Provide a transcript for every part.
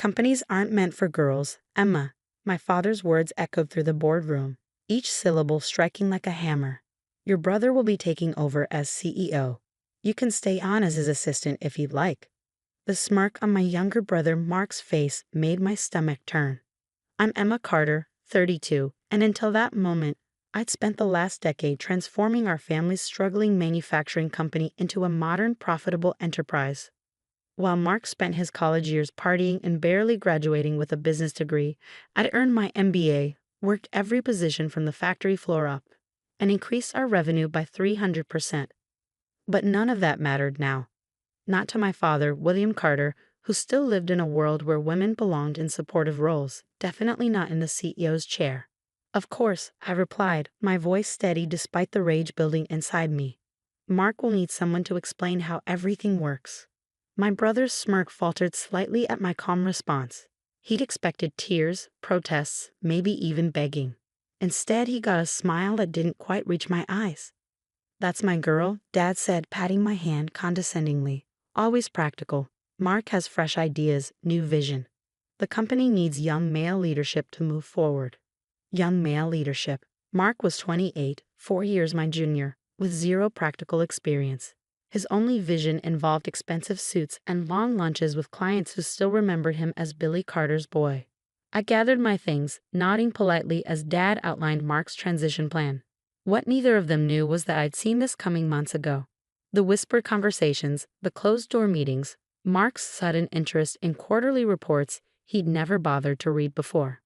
Companies aren't meant for girls, Emma. My father's words echoed through the boardroom, each syllable striking like a hammer. Your brother will be taking over as CEO. You can stay on as his assistant if you'd like. The smirk on my younger brother Mark's face made my stomach turn. I'm Emma Carter, 32, and until that moment, I'd spent the last decade transforming our family's struggling manufacturing company into a modern, profitable enterprise. While Mark spent his college years partying and barely graduating with a business degree, I'd earned my MBA, worked every position from the factory floor up, and increased our revenue by 300%. But none of that mattered now. Not to my father, William Carter, who still lived in a world where women belonged in supportive roles, definitely not in the CEO's chair. Of course, I replied, my voice steady despite the rage building inside me. Mark will need someone to explain how everything works. My brother's smirk faltered slightly at my calm response. He'd expected tears, protests, maybe even begging. Instead, he got a smile that didn't quite reach my eyes. That's my girl, Dad said, patting my hand condescendingly. Always practical. Mark has fresh ideas, new vision. The company needs young male leadership to move forward. Young male leadership. Mark was 28, 4 years my junior, with zero practical experience. His only vision involved expensive suits and long lunches with clients who still remembered him as Billy Carter's boy. I gathered my things, nodding politely as Dad outlined Mark's transition plan. What neither of them knew was that I'd seen this coming months ago. The whispered conversations, the closed-door meetings, Mark's sudden interest in quarterly reports he'd never bothered to read before.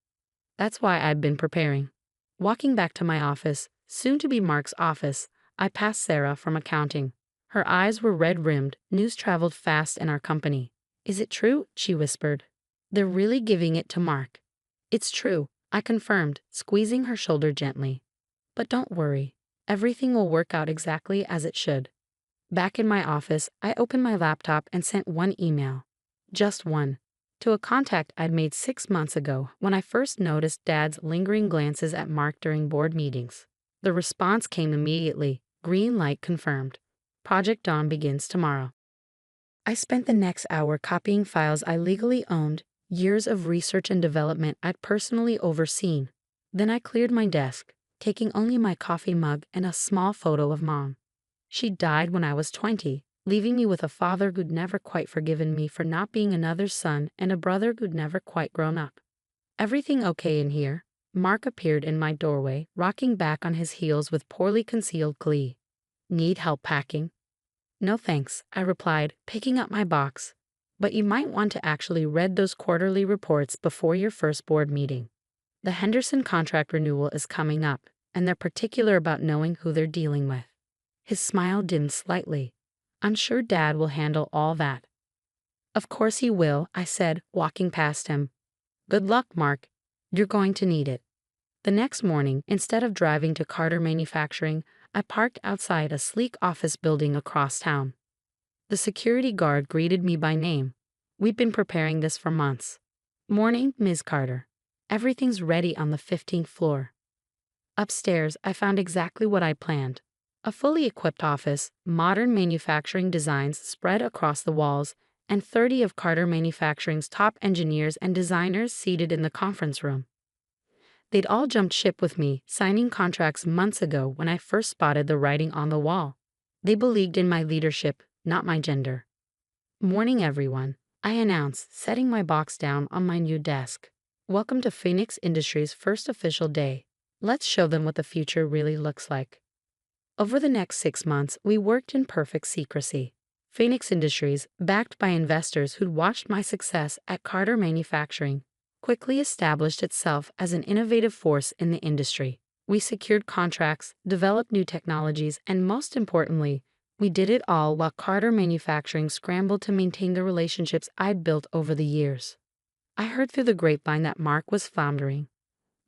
That's why I'd been preparing. Walking back to my office, soon to be Mark's office, I passed Sarah from accounting. Her eyes were red-rimmed. News traveled fast in our company. Is it true? She whispered. They're really giving it to Mark. It's true, I confirmed, squeezing her shoulder gently. But don't worry. Everything will work out exactly as it should. Back in my office, I opened my laptop and sent one email. Just one. To a contact I'd made 6 months ago when I first noticed Dad's lingering glances at Mark during board meetings. The response came immediately. Green light confirmed. Project Dawn begins tomorrow. I spent the next hour copying files I legally owned, years of research and development I'd personally overseen. Then I cleared my desk, taking only my coffee mug and a small photo of Mom. She died when I was 20, leaving me with a father who'd never quite forgiven me for not being another son and a brother who'd never quite grown up. Everything okay in here? Mark appeared in my doorway, rocking back on his heels with poorly concealed glee. Need help packing? No thanks, I replied, picking up my box. But you might want to actually read those quarterly reports before your first board meeting. The Henderson contract renewal is coming up, and they're particular about knowing who they're dealing with. His smile dimmed slightly. I'm sure Dad will handle all that. Of course he will, I said, walking past him. Good luck, Mark. You're going to need it. The next morning, instead of driving to Carter Manufacturing, I parked outside a sleek office building across town. The security guard greeted me by name. We've been preparing this for months. Morning, Ms. Carter. Everything's ready on the 15th floor. Upstairs, I found exactly what I planned. A fully equipped office, modern manufacturing designs spread across the walls, and 30 of Carter Manufacturing's top engineers and designers seated in the conference room. They'd all jumped ship with me, signing contracts months ago when I first spotted the writing on the wall. They believed in my leadership, not my gender. Morning, everyone, I announced, setting my box down on my new desk. Welcome to Phoenix Industries' first official day. Let's show them what the future really looks like. Over the next 6 months, we worked in perfect secrecy. Phoenix Industries, backed by investors who'd watched my success at Carter Manufacturing, quickly established itself as an innovative force in the industry. We secured contracts, developed new technologies, and most importantly, we did it all while Carter Manufacturing scrambled to maintain the relationships I'd built over the years. I heard through the grapevine that Mark was floundering.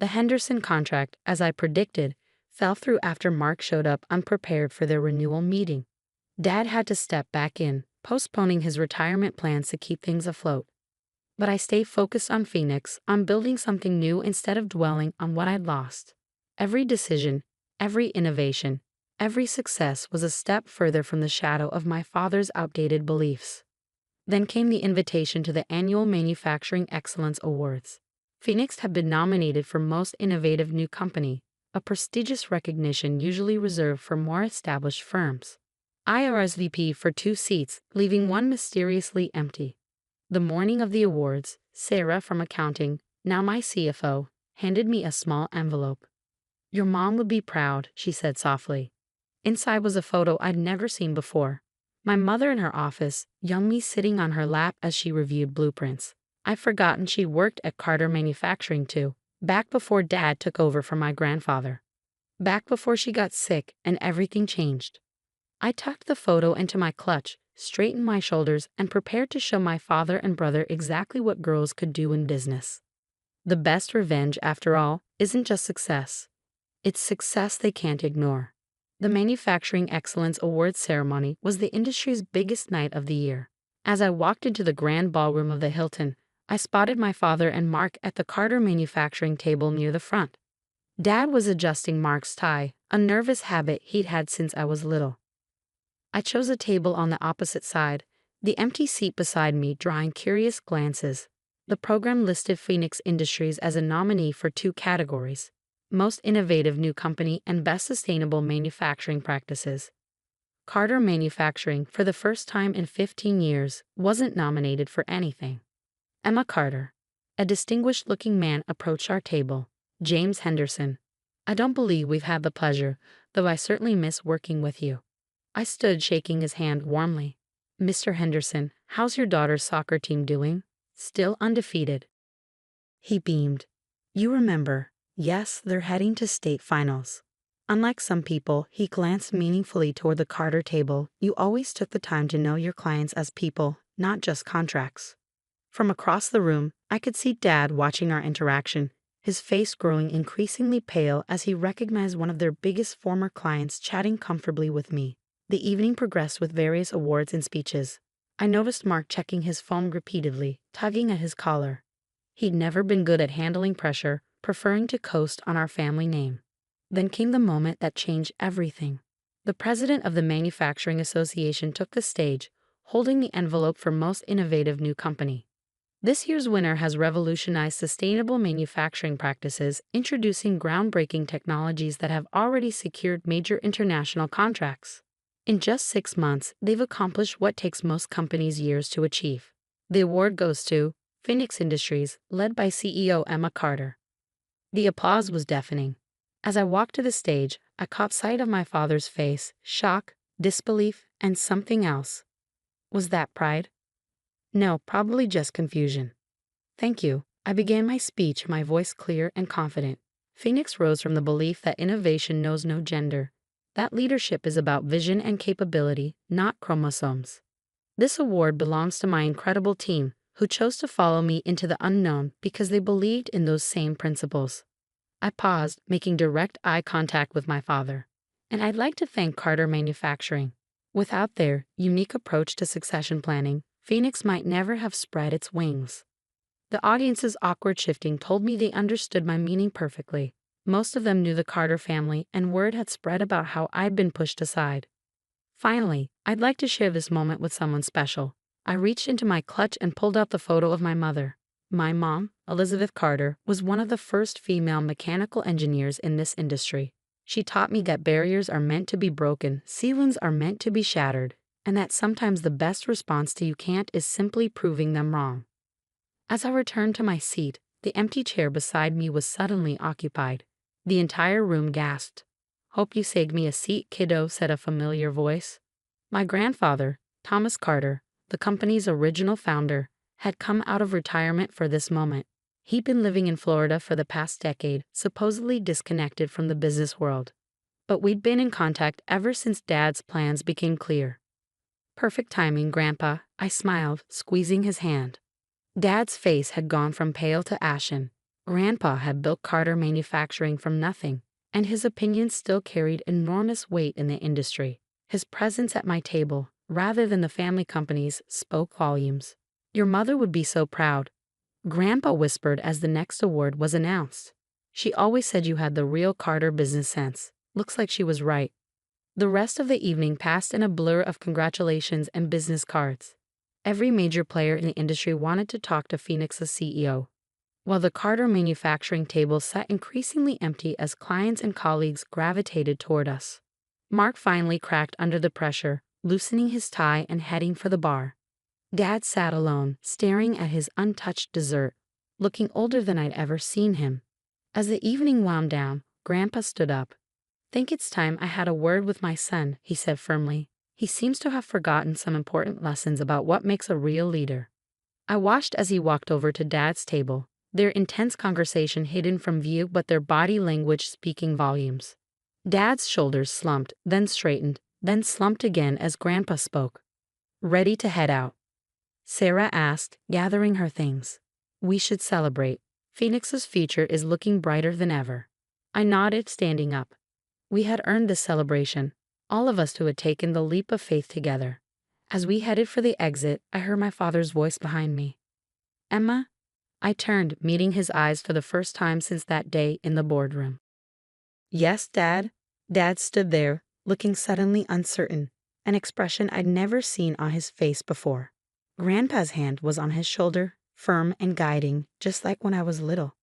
The Henderson contract, as I predicted, fell through after Mark showed up unprepared for their renewal meeting. Dad had to step back in, postponing his retirement plans to keep things afloat. But I stayed focused on Phoenix, on building something new instead of dwelling on what I'd lost. Every decision, every innovation, every success was a step further from the shadow of my father's outdated beliefs. Then came the invitation to the annual Manufacturing Excellence Awards. Phoenix had been nominated for Most Innovative New Company, a prestigious recognition usually reserved for more established firms. I RSVP for 2 seats, leaving one mysteriously empty. The morning of the awards, Sarah from accounting, now my CFO, handed me a small envelope. "Your mom would be proud," she said softly. Inside was a photo I'd never seen before. My mother in her office, young me sitting on her lap as she reviewed blueprints. I'd forgotten she worked at Carter Manufacturing too, back before Dad took over from my grandfather. Back before she got sick and everything changed. I tucked the photo into my clutch, straightened my shoulders, and prepared to show my father and brother exactly what girls could do in business. The best revenge, after all, isn't just success. It's success they can't ignore. The Manufacturing Excellence Awards ceremony was the industry's biggest night of the year. As I walked into the grand ballroom of the Hilton, I spotted my father and Mark at the Carter Manufacturing table near the front. Dad was adjusting Mark's tie, a nervous habit he'd had since I was little. I chose a table on the opposite side, the empty seat beside me drawing curious glances. The program listed Phoenix Industries as a nominee for 2 categories: Most Innovative New Company and Best Sustainable Manufacturing Practices. Carter Manufacturing, for the first time in 15 years, wasn't nominated for anything. Emma Carter, a distinguished-looking man, approached our table. "James Henderson. I don't believe we've had the pleasure, though I certainly miss working with you." I stood, shaking his hand warmly. "Mr. Henderson, how's your daughter's soccer team doing? Still undefeated?" He beamed. "You remember. Yes, they're heading to state finals." Unlike some people, he glanced meaningfully toward the Carter table. "You always took the time to know your clients as people, not just contracts." From across the room, I could see Dad watching our interaction, his face growing increasingly pale as he recognized one of their biggest former clients chatting comfortably with me. The evening progressed with various awards and speeches. I noticed Mark checking his phone repeatedly, tugging at his collar. He'd never been good at handling pressure, preferring to coast on our family name. Then came the moment that changed everything. The president of the Manufacturing Association took the stage, holding the envelope for Most Innovative New Company. This year's winner has revolutionized sustainable manufacturing practices, introducing groundbreaking technologies that have already secured major international contracts. In just 6 months, they've accomplished what takes most companies years to achieve. The award goes to Phoenix Industries, led by CEO Emma Carter. The applause was deafening. As I walked to the stage, I caught sight of my father's face: shock, disbelief, and something else. Was that pride? No, probably just confusion. "Thank you." I began my speech, my voice clear and confident. Phoenix rose from the belief that innovation knows no gender, that leadership is about vision and capability, not chromosomes. This award belongs to my incredible team, who chose to follow me into the unknown because they believed in those same principles. I paused, making direct eye contact with my father. "And I'd like to thank Carter Manufacturing. Without their unique approach to succession planning, Phoenix might never have spread its wings." The audience's awkward shifting told me they understood my meaning perfectly. Most of them knew the Carter family, and word had spread about how I'd been pushed aside. Finally, I'd like to share this moment with someone special. I reached into my clutch and pulled out the photo of my mother. My mom, Elizabeth Carter, was one of the first female mechanical engineers in this industry. She taught me that barriers are meant to be broken, ceilings are meant to be shattered, and that sometimes the best response to "you can't" is simply proving them wrong. As I returned to my seat, the empty chair beside me was suddenly occupied. The entire room gasped. "Hope you saved me a seat, kiddo," said a familiar voice. My grandfather, Thomas Carter, the company's original founder, had come out of retirement for this moment. He'd been living in Florida for the past decade, supposedly disconnected from the business world. But we'd been in contact ever since Dad's plans became clear. "Perfect timing, Grandpa," I smiled, squeezing his hand. Dad's face had gone from pale to ashen. Grandpa had built Carter Manufacturing from nothing, and his opinions still carried enormous weight in the industry. His presence at my table, rather than the family company's, spoke volumes. "Your mother would be so proud," Grandpa whispered as the next award was announced. "She always said you had the real Carter business sense." Looks like she was right. The rest of the evening passed in a blur of congratulations and business cards. Every major player in the industry wanted to talk to Phoenix's CEO, while the Carter manufacturing table sat increasingly empty as clients and colleagues gravitated toward us. Mark finally cracked under the pressure, loosening his tie and heading for the bar. Dad sat alone, staring at his untouched dessert, looking older than I'd ever seen him. As the evening wound down, Grandpa stood up. "Think it's time I had a word with my son," he said firmly. "He seems to have forgotten some important lessons about what makes a real leader." I watched as he walked over to Dad's table, their intense conversation hidden from view but their body language speaking volumes. Dad's shoulders slumped, then straightened, then slumped again as Grandpa spoke. "Ready to head out?" Sarah asked, gathering her things. "We should celebrate. Phoenix's future is looking brighter than ever." I nodded, standing up. We had earned this celebration, all of us who had taken the leap of faith together. As we headed for the exit, I heard my father's voice behind me. "Emma?" I turned, meeting his eyes for the first time since that day in the boardroom. "Yes, Dad?" Dad stood there, looking suddenly uncertain, an expression I'd never seen on his face before. Grandpa's hand was on his shoulder, firm and guiding, just like when I was little.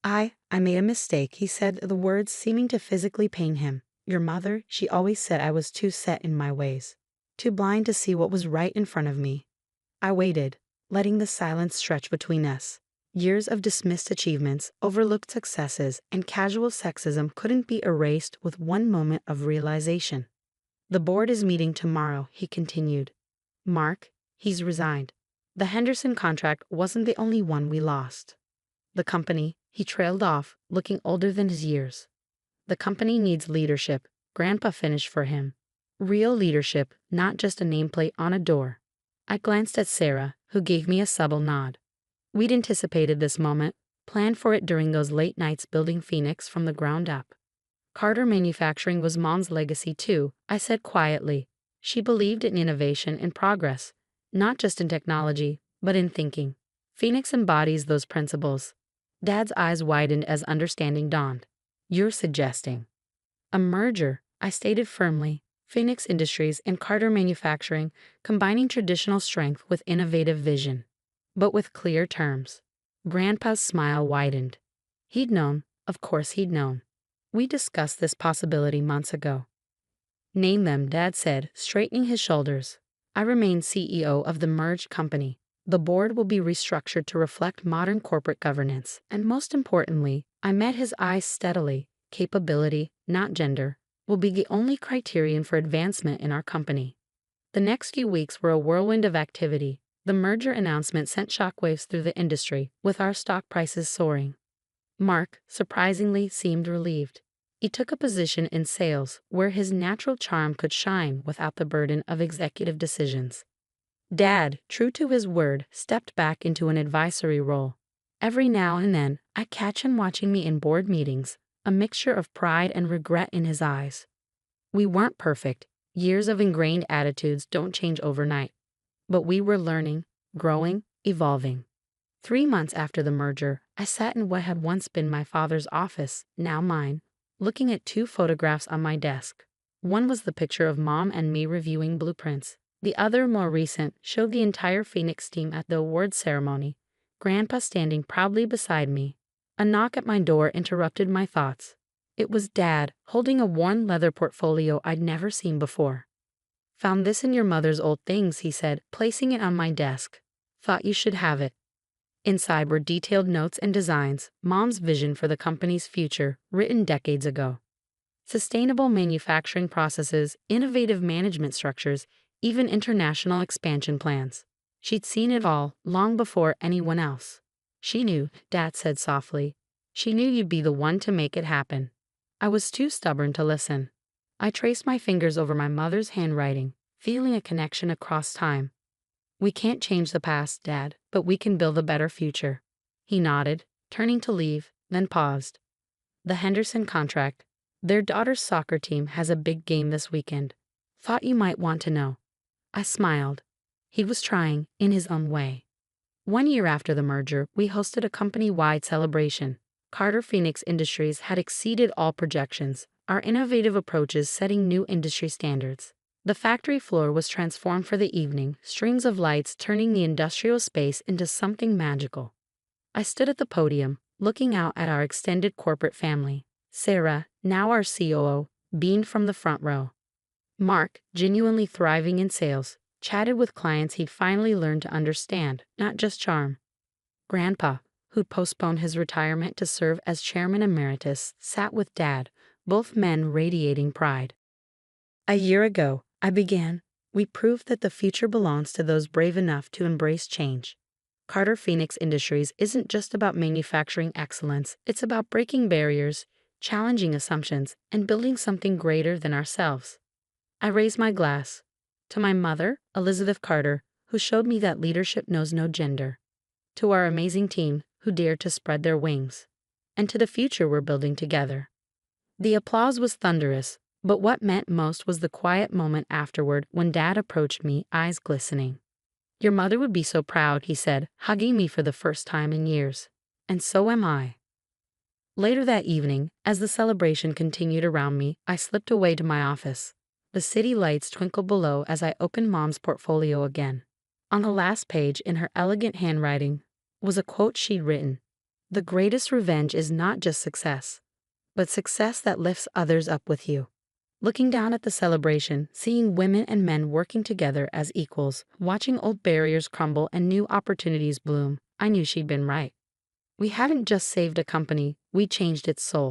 I made a mistake," he said, the words seeming to physically pain him. "Your mother, she always said I was too set in my ways, too blind to see what was right in front of me." I waited, letting the silence stretch between us. Years of dismissed achievements, overlooked successes, and casual sexism couldn't be erased with one moment of realization. "The board is meeting tomorrow," he continued. "Mark, he's resigned. The Henderson contract wasn't the only one we lost. The company," he trailed off, looking older than his years. "The company needs leadership," Grandpa finished for him. "Real leadership, not just a nameplate on a door." I glanced at Sarah, who gave me a subtle nod. We'd anticipated this moment, planned for it during those late nights building Phoenix from the ground up. "Carter Manufacturing was Mom's legacy too," I said quietly. "She believed in innovation and progress, not just in technology, but in thinking. Phoenix embodies those principles." Dad's eyes widened as understanding dawned. "You're suggesting a merger," I stated firmly. "Phoenix Industries and Carter Manufacturing, combining traditional strength with innovative vision, but with clear terms." Grandpa's smile widened. He'd known, of course he'd known. "We discussed this possibility months ago." "Name them," Dad said, straightening his shoulders. "I remain CEO of the merged company. The board will be restructured to reflect modern corporate governance, and most importantly," I met his eyes steadily, "capability, not gender, will be the only criterion for advancement in our company." The next few weeks were a whirlwind of activity. The merger announcement sent shockwaves through the industry, with our stock prices soaring. Mark, surprisingly, seemed relieved. He took a position in sales, where his natural charm could shine without the burden of executive decisions. Dad, true to his word, stepped back into an advisory role. Every now and then, I catch him watching me in board meetings, a mixture of pride and regret in his eyes. We weren't perfect. Years of ingrained attitudes don't change overnight. But we were learning, growing, evolving. 3 months after the merger, I sat in what had once been my father's office, now mine, looking at 2 photographs on my desk. One was the picture of Mom and me reviewing blueprints. The other, more recent, showed the entire Phoenix team at the awards ceremony, Grandpa standing proudly beside me. A knock at my door interrupted my thoughts. It was Dad, holding a worn leather portfolio I'd never seen before. "Found this in your mother's old things," he said, placing it on my desk. "Thought you should have it." Inside were detailed notes and designs, Mom's vision for the company's future, written decades ago. Sustainable manufacturing processes, innovative management structures, even international expansion plans. She'd seen it all, long before anyone else. "She knew," Dad said softly. "She knew you'd be the one to make it happen." I was too stubborn to listen. I traced my fingers over my mother's handwriting, feeling a connection across time. "We can't change the past, Dad, but we can build a better future." He nodded, turning to leave, then paused. "The Henderson contract. Their daughter's soccer team has a big game this weekend. Thought you might want to know." I smiled. He was trying, in his own way. 1 year after the merger, we hosted a company-wide celebration. Carter Phoenix Industries had exceeded all projections, our innovative approaches setting new industry standards. The factory floor was transformed for the evening, strings of lights turning the industrial space into something magical. I stood at the podium, looking out at our extended corporate family. Sarah, now our COO, beamed from the front row. Mark, genuinely thriving in sales, chatted with clients he'd finally learned to understand, not just charm. Grandpa, who'd postponed his retirement to serve as chairman emeritus, sat with Dad, both men radiating pride. A year ago, I began. We proved that the future belongs to those brave enough to embrace change. Carter Phoenix Industries isn't just about manufacturing excellence, it's about breaking barriers, challenging assumptions, and building something greater than ourselves. I raise my glass to my mother, Elizabeth Carter, who showed me that leadership knows no gender, to our amazing team who dared to spread their wings, and to the future we're building together. The applause was thunderous, but what meant most was the quiet moment afterward when Dad approached me, eyes glistening. "Your mother would be so proud," he said, hugging me for the first time in years. "And so am I." Later that evening, as the celebration continued around me, I slipped away to my office. The city lights twinkled below as I opened Mom's portfolio again. On the last page, in her elegant handwriting, was a quote she'd written. "The greatest revenge is not just success, but success that lifts others up with you." Looking down at the celebration, seeing women and men working together as equals, watching old barriers crumble and new opportunities bloom, I knew she'd been right. We hadn't just saved a company, we changed its soul.